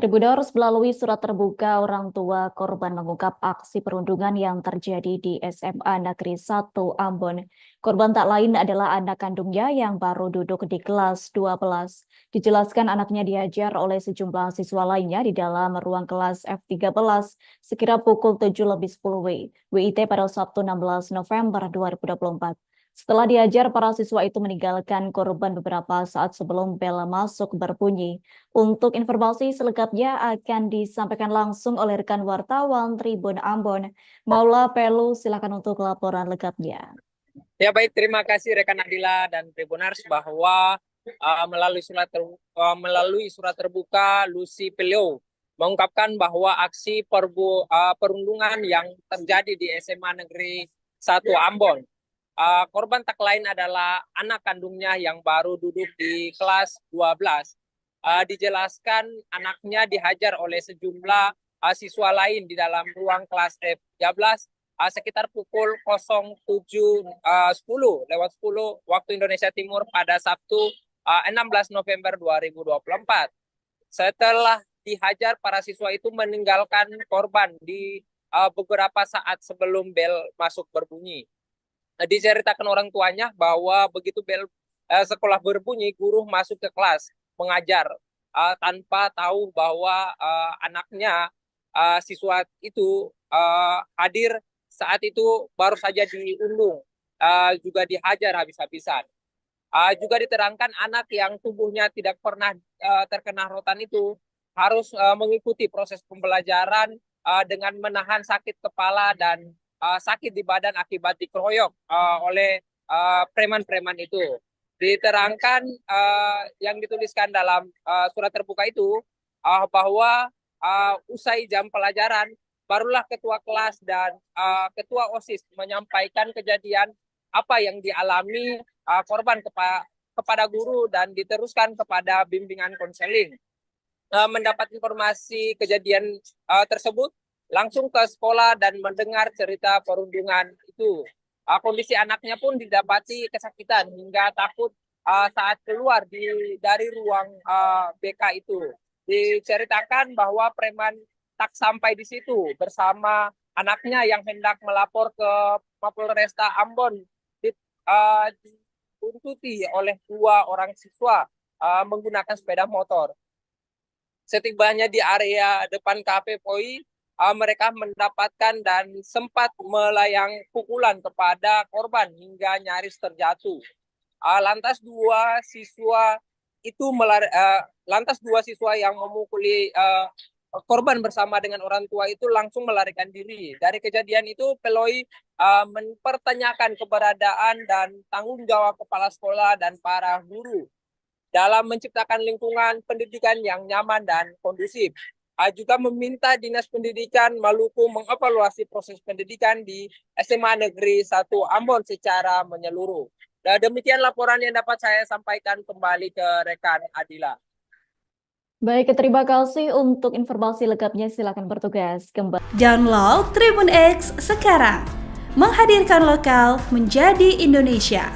Tribuners melalui surat terbuka orang tua korban mengungkap aksi perundungan yang terjadi di SMA Negeri 1 Ambon. Korban tak lain adalah anak kandungnya yang baru duduk di kelas 12. Dijelaskan anaknya diajar oleh sejumlah siswa lainnya di dalam ruang kelas F13 sekira pukul 7:10 WIT pada Sabtu 16 November 2024. Setelah diajar, para siswa itu meninggalkan korban beberapa saat sebelum bel masuk berbunyi. Untuk informasi selengkapnya akan disampaikan langsung oleh rekan wartawan Tribun Ambon. Maula Pelu, silakan untuk laporan lengkapnya. Ya baik, terima kasih rekan Adila dan Tribuners bahwa melalui surat terbuka Lucy Peleu mengungkapkan bahwa aksi perundungan yang terjadi di SMA Negeri 1 Ambon, korban tak lain adalah anak kandungnya yang baru duduk di kelas 12. Dijelaskan anaknya dihajar oleh sejumlah siswa lain di dalam ruang kelas F13 sekitar pukul 07.10 waktu Indonesia Timur pada Sabtu 16 November 2024. Setelah dihajar, para siswa itu meninggalkan korban di beberapa saat sebelum bel masuk berbunyi. Diceritakan orang tuanya bahwa begitu bel sekolah berbunyi, guru masuk ke kelas mengajar tanpa tahu bahwa anaknya siswa itu hadir saat itu baru saja diundung, juga dihajar habis-habisan. Juga diterangkan anak yang tubuhnya tidak pernah terkena rotan itu harus mengikuti proses pembelajaran dengan menahan sakit kepala dan sakit di badan akibat dikeroyok oleh preman-preman itu. Diterangkan yang dituliskan dalam surat terbuka itu bahwa usai jam pelajaran barulah ketua kelas dan ketua OSIS menyampaikan kejadian apa yang dialami korban kepada guru dan diteruskan kepada bimbingan konseling. Mendapat informasi kejadian tersebut, langsung ke sekolah dan mendengar cerita perundungan itu. Kondisi anaknya pun didapati kesakitan hingga takut saat keluar dari ruang BK itu. Diceritakan bahwa preman tak sampai di situ bersama anaknya yang hendak melapor ke Mapolresta Ambon dituntuti oleh 2 orang siswa menggunakan sepeda motor. Setibanya di area depan kafe Poi, mereka mendapatkan dan sempat melayang pukulan kepada korban hingga nyaris terjatuh. Lantas dua siswa yang memukuli korban bersama dengan orang tua itu langsung melarikan diri. Dari kejadian itu, Peloi mempertanyakan keberadaan dan tanggung jawab kepala sekolah dan para guru dalam menciptakan lingkungan pendidikan yang nyaman dan kondusif. Juga meminta Dinas Pendidikan Maluku mengevaluasi proses pendidikan di SMA Negeri 1 Ambon secara menyeluruh. Dan demikian laporan yang dapat saya sampaikan, kembali ke rekan Adila. Baik, terima kasih untuk informasi lengkapnya. Silakan bertugas kembali. Download Tribun X sekarang, menghadirkan lokal menjadi Indonesia.